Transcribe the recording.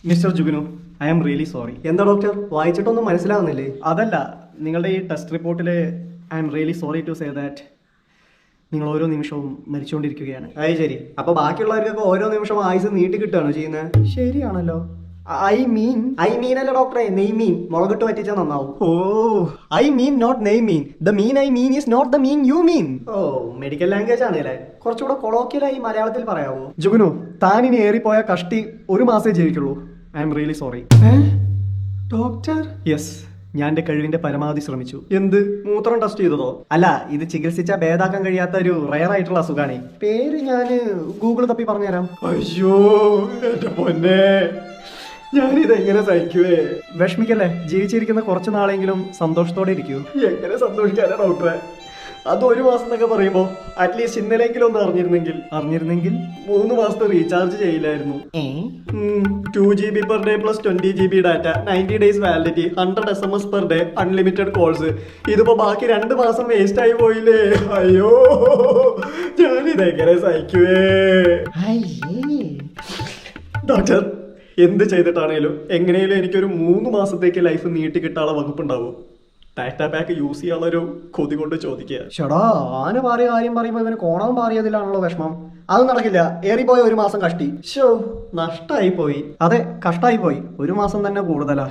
Mister Juginu, I am really sorry. എന്താ doctor, വായിച്ചിട്ടൊന്നും മനസ്സിലാവുന്നില്ലേ? അതല്ല, നിങ്ങളുടെ ഈ ടെസ്റ്റ് റിപ്പോർട്ടിൽ I am really sorry to say that നിങ്ങൾ ഓരോ നിമിഷവും മരിച്ചുകൊണ്ടിരിക്കുകയാണ്. അത് ശരി. അപ്പൊ ബാക്കിയുള്ളവർക്കൊക്കെ ഓരോ നിമിഷം ആയുസ് നീട്ടി കിട്ടുകയാണോ ചെയ്യുന്നത്? ശരിയാണല്ലോ. ഐ മീൻ അല്ല ഡോക്ടറെ, നെയ്മീൻ മുളകിട്ട് പറ്റിച്ചാൽ നന്നാവും. ഐ മീൻ നോട്ട് നെയ് മീൻ. The mean I mean is not the mean you mean. ഓ, മെഡിക്കൽ ലാംഗ്വേജ് ആണല്ലേ. കുറച്ചുകൂടെ കൊളോക്കിയലായി മലയാളത്തിൽ പറയാവോ? ജുഗുനു, താൻ ഇനി ഏറിപ്പോയ കഷ്ടി ഒരു മാസേ ജീവിക്കുള്ളൂ. I am really sorry. Doctor? Yes, ഞാൻ എൻ്റെ കഴിവിൻ്റെ പരമാവധി ശ്രമിച്ചു. എന്ത്, മൂത്രം ടെസ്റ്റ് ചെയ്തതോ? അല്ല, ഇത് ചികിത്സിച്ചാൽ ഭേദാക്കാൻ കഴിയാത്ത ഒരു റയർ ആയിട്ടുള്ള അസുഖമാണ്. പേര് ഞാൻ ഗൂഗിൾ തപ്പി പറഞ്ഞുതരാം. അയ്യോ എന്റെ പൊന്നെ, ഞാനിത് എങ്ങനെ സഹിക്കുവേ? വിഷമിക്കല്ലേ, ജീവിച്ചിരിക്കുന്ന കുറച്ച് നാളെങ്കിലും സന്തോഷത്തോടെ ഇരിക്കൂ. എങ്ങനെ സന്തോഷിക്കാനാ ഡോക്ടറെ? അത് ഒരു മാസം എന്നൊക്കെ പറയുമ്പോ അറ്റ്ലീസ്റ്റ് ഇന്നലെങ്കിലും ഒന്ന് അറിഞ്ഞിരുന്നെങ്കിൽ 3 മാസത്തെ റീചാർജ് ചെയ്യില്ലായിരുന്നു. 2 GB per day plus 20 GB data, 90 days validity, 100 SMS per day, unlimited calls. ഇതിപ്പോ ബാക്കി 2 മാസം വേസ്റ്റ് ആയി പോയില്ലേ? അയ്യോ, ഞാനിതെങ്ങനെ സഹിക്കുവേ? ഡോക്ടർ, എന്ത് ചെയ്തിട്ടാണേലും എങ്ങനെയും എനിക്കൊരു 3 മാസത്തേക്ക് ലൈഫ് നീട്ടി കിട്ടാനുള്ള വകുപ്പുണ്ടാവും. ടാറ്റ പാക്ക് യൂസ് ചെയ്യാനുള്ളൊരു കൊതി കൊണ്ട് ചോദിക്കുക. ചേടാ, ആന പാറിയ കാര്യം പറയുമ്പോൾ ഇവന് കോണം പാറിയതിലാണല്ലോ വിഷമം. അത് നടക്കില്ല. ഏറിപ്പോയ 1 മാസം കഷ്ടി. ഷോ, നഷ്ടായി പോയി. അതെ, കഷ്ടായി പോയി. 1 മാസം തന്നെ കൂടുതലാ.